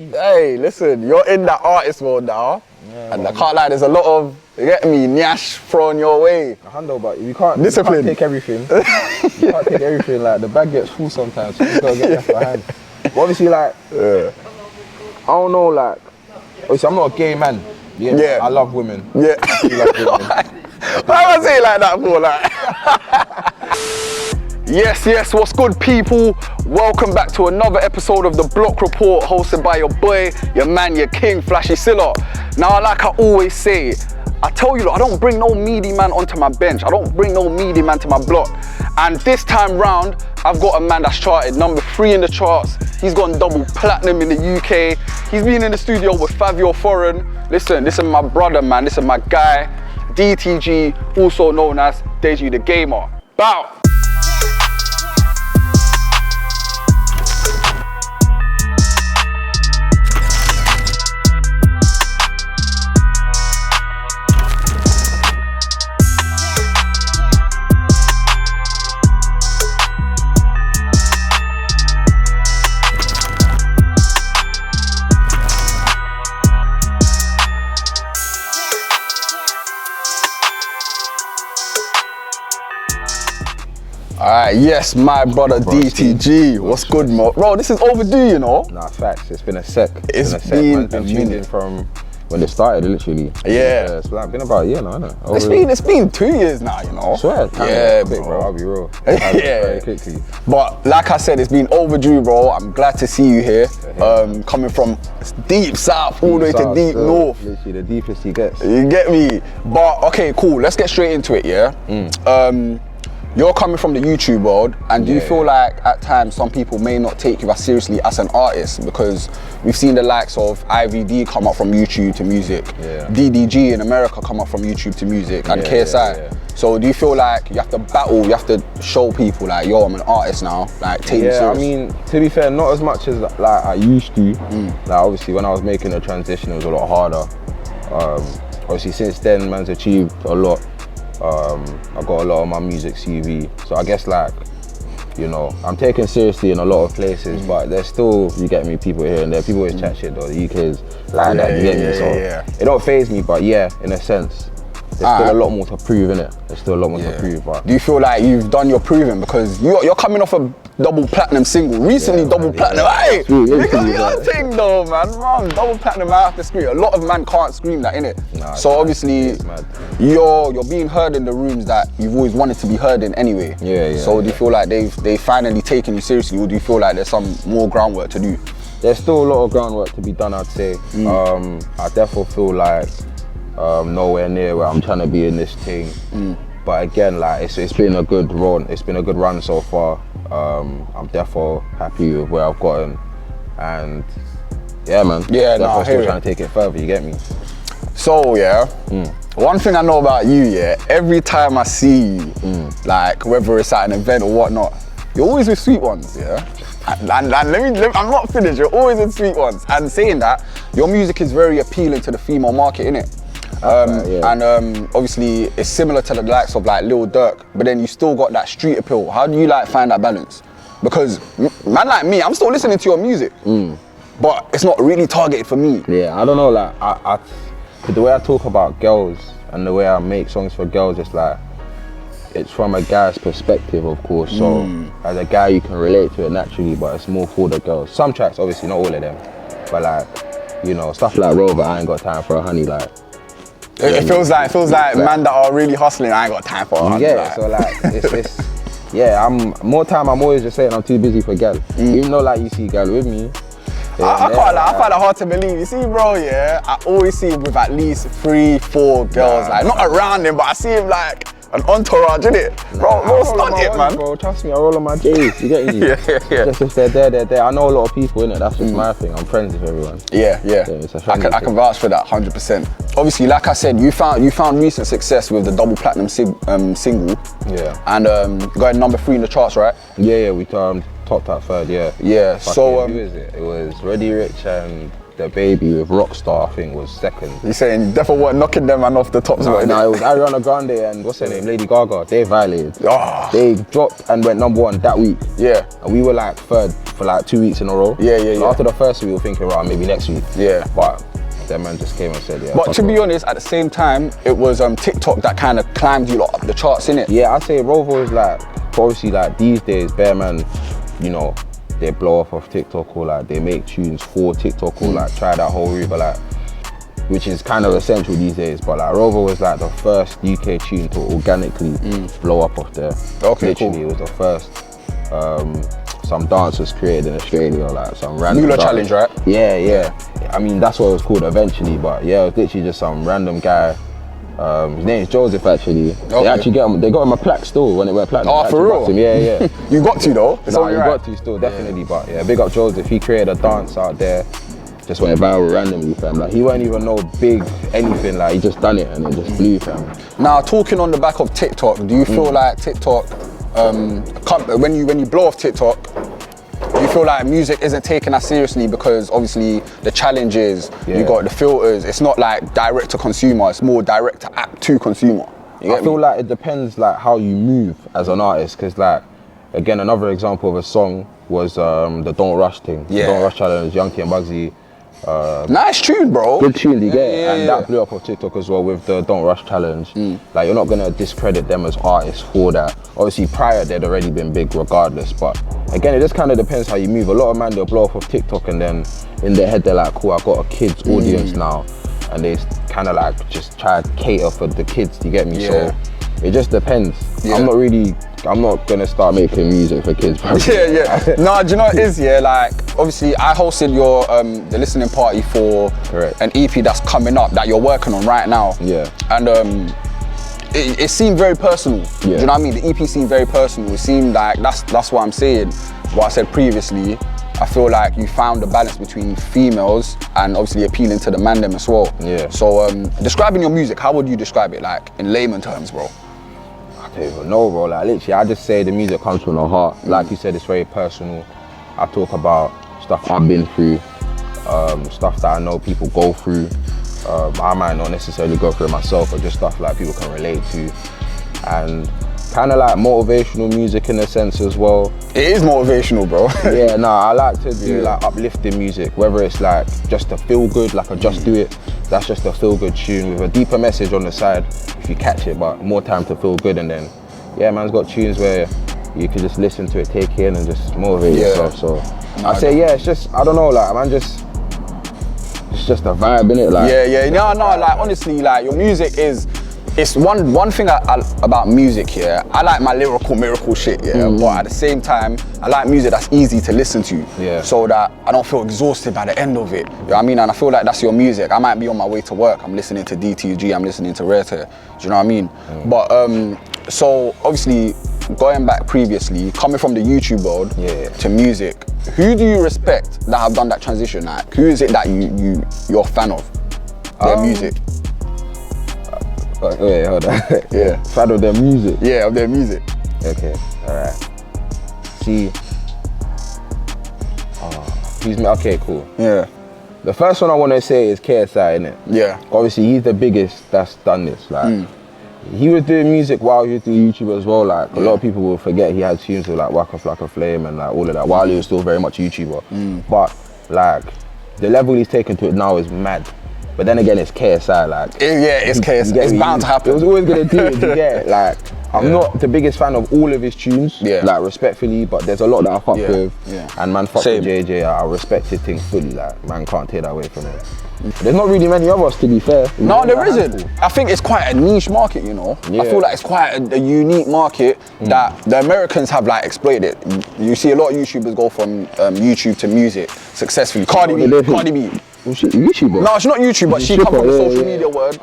Hey, listen, you're in that artist mode now, and I can't lie, there's a lot of, you get me, nyash thrown your way. I handle, but you can't take everything. You can't take everything, like the bag gets full sometimes, so you just gotta get left behind. But obviously, like, I don't know, like, obviously I'm not a gay man. Yeah. I love women. Yeah. I do love women. Why am I saying like that for, like? Yes, what's good, people? Welcome back to another episode of The Block Report, hosted by your boy, your man, your king, Flashy Silla. Now, like I always say, I tell you, I don't bring no meaty man onto my bench. I don't bring no meaty man to my block. And this time round, I've got a man that's charted number 3 in the charts. He's gone double platinum in the UK. He's been in the studio with Fabio Foreign. Listen, this is my brother, man. This is my guy, DTG, also known as DTG the Gamer. Bow. Alright, yes, my brother DTG. What's good, bro? This is overdue, you know? Nah, facts. It's been a sec. It's been tuned in from when it started, literally. Yeah. It's like been about a year now, isn't it? It's been 2 years now, you know? I swear. Yeah, bro. I'll be real. Yeah. Very quickly. But like I said, it's been overdue, bro. I'm glad to see you here. Coming from deep south all the way to deep north. Literally, the deepest he gets. You get me? But okay, cool. Let's get straight into it, yeah? You're coming from the YouTube world, and do you feel like at times some people may not take you as seriously as an artist? Because we've seen the likes of IVD come up from YouTube to music, DTG in America come up from YouTube to music, and KSI. So do you feel like you have to battle, you have to show people like, yo, I'm an artist now, like take me serious? I mean, to be fair, not as much as like I used to. Like obviously when I was making the transition, it was a lot harder. Obviously since then, man's achieved a lot. I got a lot of my music CV, so I guess like, you know, I'm taken seriously in a lot of places, but there's still, you get me, people here and there. People always chat shit though. The UK is like that, you get me. So it don't faze me, but yeah, in a sense, there's still a lot more to prove, innit? There's still a lot more to prove. But do you feel like you've done your proving, because you're coming off a double platinum single recently? Double platinum, hey, you got your thing though, man. Double platinum, I have to scream. A lot of man can't scream that, innit? Nah, so obviously you're being heard in the rooms that you've always wanted to be heard in anyway. So do you feel like they've finally taken you seriously, or do you feel like there's some more groundwork to do? There's still a lot of groundwork to be done, I'd say. I definitely feel like nowhere near where I'm trying to be in this thing. But again, like it's been a good run. It's been a good run so far. I'm definitely happy with where I've gotten, and yeah, man. Yeah, I'm still trying to take it further. You get me? So one thing I know about you, every time I see you, like whether it's at an event or whatnot, you're always with sweet ones, And let me, I'm not finished. You're always with sweet ones. And saying that, your music is very appealing to the female market, innit? And obviously it's similar to the likes of like Lil Durk, but then you still got that street appeal. How do you like find that balance? Because man like me, I'm still listening to your music, but it's not really targeted for me. Yeah, I don't know, like the way I talk about girls and the way I make songs for girls, it's like, it's from a guy's perspective, of course. So as a guy, you can relate to it naturally, but it's more for the girls. Some tracks, obviously, not all of them, but like, you know, stuff like Rover, I ain't got time for a honey, like. It feels like man that are really hustling, I ain't got time for a honey. Yeah, so like, it's I'm always just saying I'm too busy for gal. Even though like you see gal with me. I find it hard to believe. You see, bro, I always see him with at least 3-4 girls, like not around him, but I see him like an entourage, innit? Bro, stunt it, man. Bro, trust me, I roll on my J's, you get me? Just if they're there. I know a lot of people, innit? That's just my thing. I'm friends with everyone. I can vouch for that, 100%. Obviously, like I said, you found recent success with the double platinum single. And got number 3 in the charts, right? Yeah, we topped that third, so who is it? It was Ready Rich and The Baby with Rockstar, I think, was second. You saying you definitely weren't knocking them man off the top? No, it was Ariana Grande and what's her name, Lady Gaga. They violated. Oh. They dropped and went number 1 that week. Yeah. And we were like third, for like 2 weeks in a row. Yeah. After the first week, we were thinking, right, maybe next week. Yeah. But that man just came and said, yeah. But to be honest, at the same time, it was TikTok that kind of climbed you lot up the charts, innit? Yeah, I'd say Rovo is like, obviously like these days, Bear Man, you know, they blow off TikTok or like they make tunes for TikTok or like try that whole route, but like, which is kind of essential these days. But like Rovo was like the first UK tune to organically blow up off there. Okay, literally, cool. It was the first. Some dancers created in Australia, like some random Mula challenge, right? Yeah. I mean, that's what it was called eventually, but yeah, it was literally just some random guy. His name is Joseph actually. Okay. They actually they got him a plaque still when it went platinum. Oh, for real? Yeah. You got to though. It's Nah, only you right. got to still, definitely, but yeah, big up Joseph. He created a dance out there, just went viral randomly, fam. Like he weren't even no big anything, like he just done it and it just blew, fam. Now, talking on the back of TikTok, do you feel like TikTok, when you blow off TikTok, do you feel like music isn't taken as seriously because obviously the challenges, you got the filters, it's not like direct to consumer, it's more direct to app to consumer. I feel like it depends like how you move as an artist, because like, again, another example of a song was the Don't Rush thing. Yeah. The Don't Rush challenge, Yankee and Bugsy. Nice tune, bro. Good tune, you get it? Yeah, and that blew up on TikTok as well with the Don't Rush challenge. Like you're not gonna discredit them as artists for that. Obviously prior they'd already been big regardless, but again it just kind of depends how you move. A lot of man, they'll blow up of TikTok and then in their head they're like, cool, I've got a kids audience now, and they kind of like just try to cater for the kids, you get me? So it just depends. I'm not gonna start making music for kids, bro. Yeah. Nah, do you know what it is? Yeah, like obviously I hosted your the listening party for an EP that's coming up that you're working on right now. Yeah. And it seemed very personal. Yeah. Do you know what I mean? The EP seemed very personal. It seemed like that's what I'm saying. What I said previously. I feel like you found the balance between females and obviously appealing to the man them as well. Yeah. So describing your music, how would you describe it, like in layman terms, bro? I don't even know, bro. Like literally, I just say the music comes from the heart. Like you said, it's very personal. I talk about stuff I've been through, stuff that I know people go through. I might not necessarily go through it myself, but just stuff like people can relate to, and kind of like motivational music in a sense as well. It is motivational, bro. Yeah, nah, I like to do like uplifting music, whether it's like just to feel good, like a Just Do It. That's just a feel good tune with a deeper message on the side if you catch it, but more time to feel good. And then, yeah, man's got tunes where you can just listen to it, take it in and just motivate yourself. So I say, yeah, it's just, I don't know, like, man, it's just a vibe, innit? Like, No, like honestly, like your music is, it's one thing about music here. I like my lyrical shit, but at the same time, I like music that's easy to listen to, so that I don't feel exhausted by the end of it. You know what I mean? And I feel like that's your music. I might be on my way to work, I'm listening to DTG, I'm listening to Rare Tear, do you know what I mean? But so obviously, going back previously, coming from the YouTube world to music, who do you respect that have done that transition? Like, who is it that you're a fan of? Their music. Wait, hold on. Fan of their music? Yeah, of their music. Okay, alright. See, okay, cool. Yeah. The first one I want to say is KSI, innit? Yeah. Obviously, he's the biggest that's done this. Like, he was doing music while he was doing YouTube as well. Like, a lot of people will forget he had tunes with like Waka Flocka Flame and like all of that while he was still very much a YouTuber. But like, the level he's taken to it now is mad. But then again, it's KSI, like. It's KSI, it's bound to happen. It was always gonna do it, you get it? Like, I'm not the biggest fan of all of his tunes, like respectfully, but there's a lot that I fuck with. And man fuck with JJ, I respect his thing fully, like, man can't take that away from him. There's not really many of us, to be fair. No, there isn't. I think it's quite a niche market, you know. I feel like it's quite a unique market that the Americans have like exploited it. You see a lot of YouTubers go from YouTube to music successfully. Cardi B. Was she YouTuber? No, she's not YouTuber, but she comes from the social media world.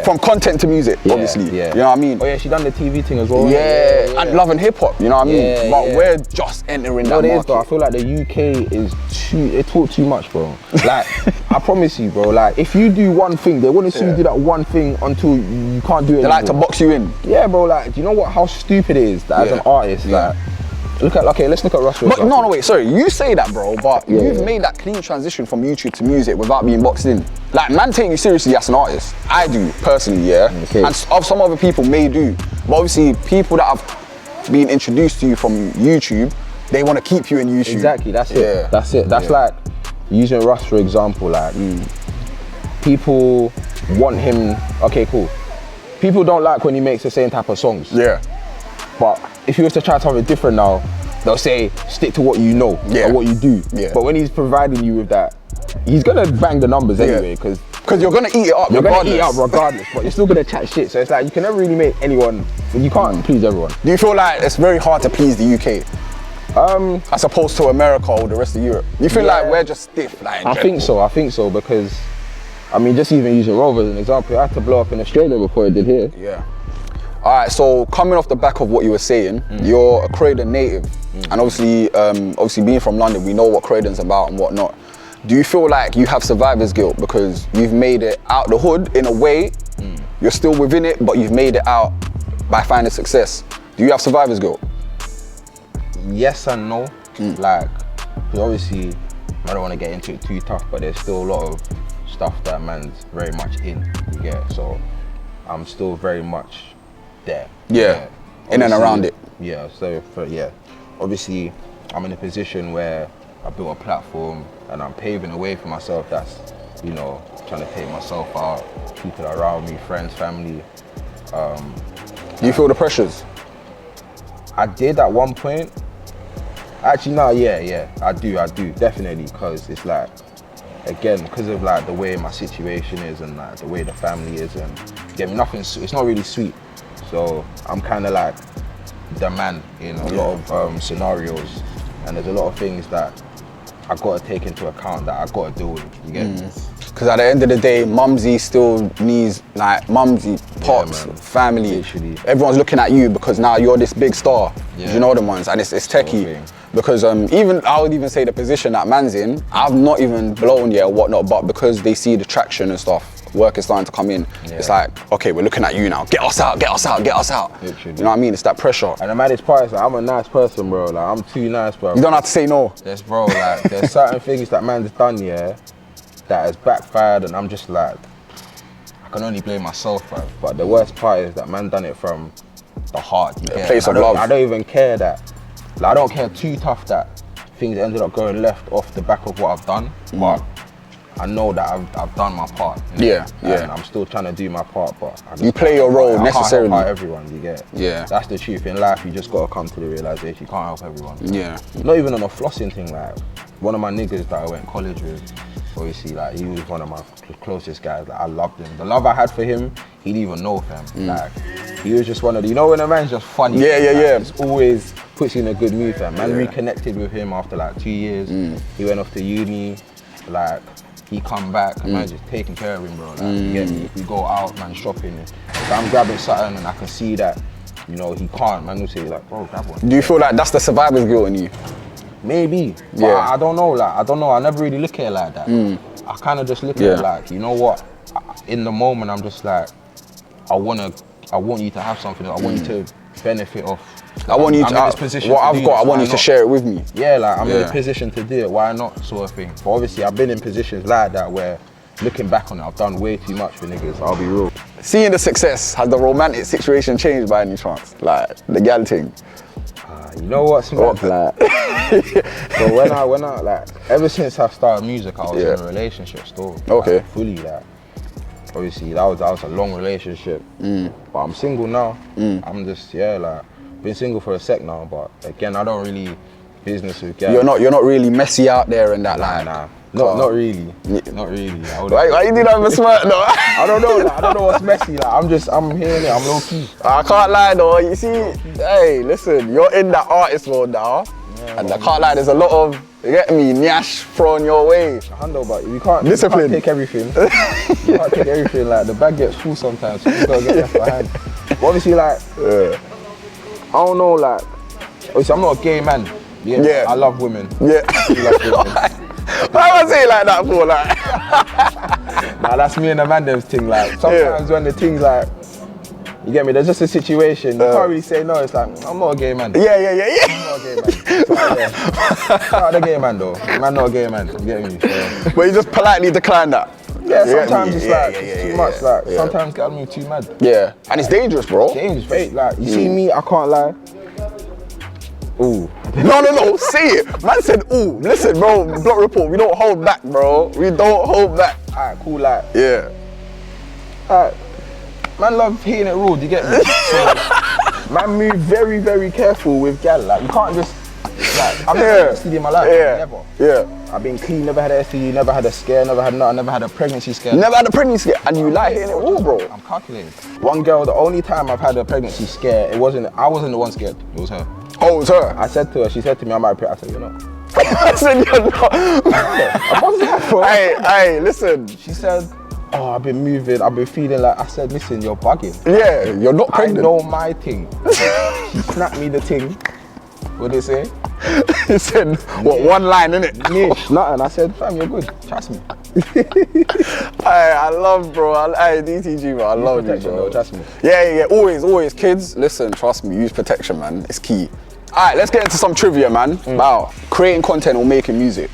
From content to music, obviously. You know what I mean? Oh yeah, she done the TV thing as well. And Love and Hip Hop, you know what I mean? But we're just entering that market. Though, I feel like the UK is they talk too much, bro. Like, I promise you, bro, like, if you do one thing, they want to see you do that one thing until you can't do it anymore. They like to box you in. Yeah, bro, like, do you know what, how stupid it is that as an artist, like, let's look at Russell. But no, wait, sorry, you say that, bro, but you've made that clean transition from YouTube to music without being boxed in. Like, man taking you seriously as an artist. I do, personally, and some other people may do. But obviously, people that have been introduced to you from YouTube they want to keep you in YouTube. Exactly, that's it. That's it. That's like, using Russ for example, like, people want him, okay, cool. People don't like when he makes the same type of songs. Yeah. But if you was to try something different now, they'll say, stick to what you know, or what you do. Yeah. But when he's providing you with that, he's gonna bang the numbers anyway, because you're gonna eat it up you're regardless. gonna eat it up regardless, but you're still gonna chat shit. So it's like, you can never really make anyone, you can't please everyone. Do you feel like it's very hard to please the UK? As opposed to America or the rest of Europe? You feel like we're just stiff, like? I think so, because, I mean, just even using Rover as an example, I had to blow up in Australia before I did here. Yeah. All right, so coming off the back of what you were saying, you're a Croydon native, and obviously being from London, we know what Croydon's about and whatnot. Do you feel like you have survivor's guilt because you've made it out the hood in a way, you're still within it, but you've made it out by finding success? Do you have survivor's guilt? Yes and no. Like, 'cause obviously, I don't want to get into it too tough, but there's still a lot of stuff that man's very much in, you get it? So I'm still very much there. Yeah, in and around it. Yeah, so obviously I'm in a position where I built a platform and I'm paving a way for myself. That's, you know, trying to take myself out, people around me, friends, family. Do you feel the pressures? I did at one point. Actually, no, yeah, I do, definitely, because it's like, again, because of like the way my situation is and like the way the family is, and again, it's not really sweet. So I'm kind of like the man in a lot of scenarios, and there's a lot of things that I got to take into account that I got to deal with. You get me? Because at the end of the day, mumsy still needs, like, mumsy, pops, family. Literally. Everyone's looking at you because now you're this big star. Yeah. You know the ones, and it's techie. Because I would even say the position that man's in, I've not even blown yet or whatnot, but because they see the traction and stuff, work is starting to come in. It's like, okay, we're looking at you now. Get us out. Literally. You know what I mean? It's that pressure. And the maddest part is like, I'm a nice person, bro. Like, I'm too nice, bro. You don't have to say no. Yes, bro. Like, there's certain things that man's done, that has backfired, and I'm just like, I can only blame myself, bro. But the worst part is that man done it from the heart. You get place of love. I don't even care that. Like, I don't care too tough that things ended up going left off the back of what I've done, but I know that I've done my part. You know? And I'm still trying to do my part, but you play your role necessarily. I can't help everyone, you get it? Yeah. That's the truth. In life, you just gotta come to the realization you can't help everyone. Yeah. Not even on a flossing thing, like, one of my niggas that I went to college with, obviously, like, he was one of my closest guys. Like, I loved him. The love I had for him, he didn't even know, fam. Like, he was just one of the, you know when a man's just funny? It's always puts you in a good mood, fam. Man reconnected with him after like 2 years. He went off to uni, like, he come back, and man's just taking care of him, bro. Like, you get me? We go out, man, shopping. If I'm grabbing something and I can see that, you know, he can't, man will say, like, bro, grab one. Do you feel like that's the survivor's guilt in you? Maybe, but I don't know, like, I never really look at it like that. I kind of just look at it like, you know what, in the moment, I'm just like, I want you to have something, I want you to benefit off. I want you to, what I've got, I want you to share it with me. Yeah, like, I'm in a position to do it, why not, sort of thing. But obviously, I've been in positions like that where, looking back on it, I've done way too much for niggas, I'll be real. Seeing the success, has the romantic situation changed by any chance? Like, the gal thing? You know what's like, so when I like, ever since I started music, I was in a relationship still. Okay. Like, fully, like, obviously that was a long relationship, but I'm single now. I'm just, like, been single for a sec now, but again, I don't really business with guys. You're not really messy out there and that, like. Nah. Not really. Not really. Why you do that with smirk though? I don't know. Like, I don't know what's messy. Like, I'm hearing it. I'm low key. I can't lie though. You see, hey, listen, you're in that artist mode now, and I can't lie. There's a lot of, you get me, nyash thrown your way. Handle, but you can't take everything. You can't take everything. Like, the bag gets full sometimes. So you gotta get left behind. But obviously, like, I don't know. Like, obviously, I'm not a gay man. Yeah. I love women. Yeah. I love women. Why would I say it like that for, like? Nah, that's me and the man them's thing, like, sometimes when the thing's like, you get me, there's just a situation, you can't really say no, it's like, I'm not a gay man. Yeah. I'm not a gay man. Shout out the gay man though, man not a gay man, you get me? So. But you just politely decline that? Yeah, sometimes it's like, it's too much, like, sometimes get me too mad. Yeah, and it's dangerous, bro. Dangerous, right? Like, you see me, I can't lie. Ooh. No, say it. Man said, ooh. Listen, bro, Block Report, we don't hold back, bro. We don't hold back. Alright, cool, like. Yeah. Alright. Man love hitting it raw, do you get me? So, man move very, very careful with gal. Like, you can't just, like, I've never had an STD in my life. Never. Yeah. I've been clean, never had an STD, never had a scare, never had nothing, never had a pregnancy scare. Never had a pregnancy scare, and you like hitting it raw, bro. I'm calculating. One girl, the only time I've had a pregnancy scare, I wasn't the one scared, it was her. Oh, it was her? I said to her, she said to me, I might pray. I said, you're not. I said, you're not. I wasn't that, bro. Hey, listen. She said, oh, I've been moving, I've been feeling like, I said, listen, you're bugging. Yeah, you're not pregnant. I know my thing. She snapped me the thing. What did it say? He said, what, one line, innit? Niche, nothing. I said, fam, you're good, trust me. I love, bro. Hey, DTG, bro. I love you, bro. Though, trust me. Yeah. Always. Kids, listen, trust me. Use protection, man. It's key. All right, let's get into some trivia, man. About creating content or making music.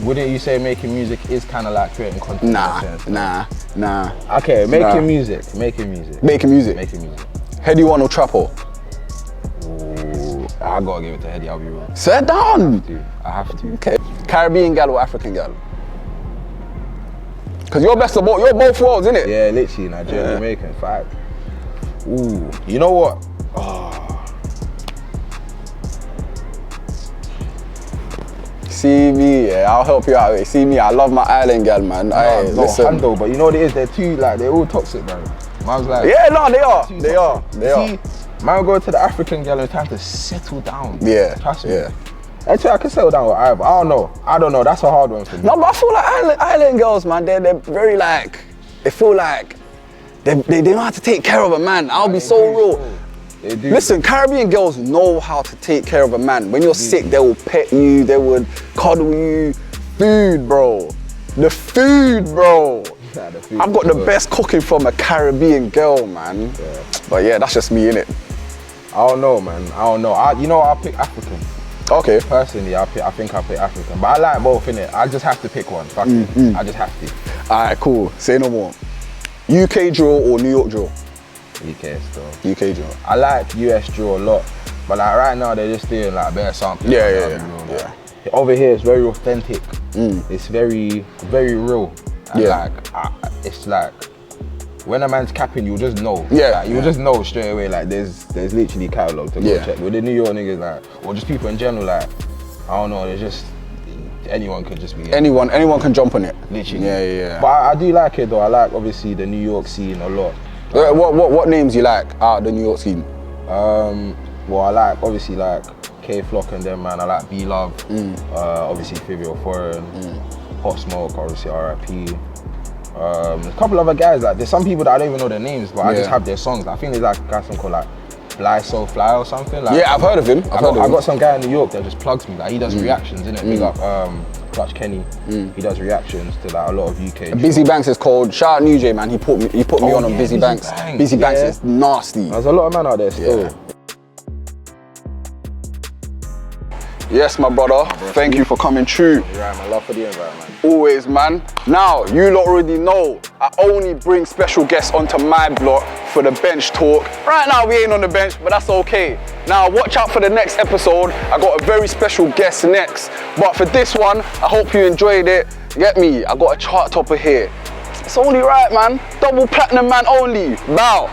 Wouldn't you say making music is kind of like creating content? Nah. Okay, making music. Heady one or trapper? Ooh, I gotta give it to Heady, I'll be real. Sit down. I have to. Okay. Caribbean gal or African gal? Cause you're best of both. You're both worlds, innit? Yeah, literally, Nigerian, Jamaican, fact. Ooh, you know what? Oh. See me, yeah, I'll help you out. See me, I love my island gal, man. No, listen. handle, but you know what it is? They're too, like, they're all toxic, man. Man's like, yeah, no, they are. See, man, go to the African gal and time to settle down. Yeah, trust me. Yeah. Actually, I can settle down with either. I don't know. That's a hard one for me. No, but I feel like island girls, man, they're very like, they feel like they know how to take care of a man. I'll be so real. They do. Listen, Caribbean girls know how to take care of a man. When you're sick, they will pet you, they would cuddle you. Food, bro. The food, bro. Yeah, the food I've got the best cooking from a Caribbean girl, man. Yeah. But yeah, that's just me, innit? I don't know, man. I don't know. You know, I'll pick African. Okay. Personally, I think I'll pick African. But I like both, innit? I just have to pick one. Fuck it. I just have to. Alright, cool. Say no more. UK drill or New York drill? UK still. UK drill. I like US drill a lot. But like right now, they're just doing like bare sampling. Yeah. Over here, it's very authentic. It's very, very real. And it's like, when a man's capping, you'll just know. You'll just know straight away. Like there's literally catalog to go check. With the New York niggas, like, or just people in general, like, I don't know. There's just anyone could just be anyone can jump on it. Literally. Yeah. But I do like it though. I like obviously the New York scene a lot. What names you like out of the New York scene? Well, I like obviously like K Flock and them, man. I like B Love. Obviously Fivio Foreign, Pop Smoke, obviously R.I.P. A couple other guys, like there's some people that I don't even know their names, but I just have their songs. I think there's like a guy called like Fly So Fly or something. Like, yeah, I've heard of him. I got some guy in New York that just plugs me. Like he does reactions, innit? Big up Clutch Kenny. He does reactions to like a lot of UK. Busy Banks is cold. Shout out New J, man. He put me on Busy Banks. Busy Banks is nasty. There's a lot of men out there still. Yeah. Yes, my brother. Thank you for coming through. Right, man. Love for the invite, man. Always, man. Now, you lot already know, I only bring special guests onto my block for the bench talk. Right now, we ain't on the bench, but that's okay. Now, watch out for the next episode. I got a very special guest next. But for this one, I hope you enjoyed it. Get me? I got a chart topper here. It's only right, man. Double platinum man only. Bow.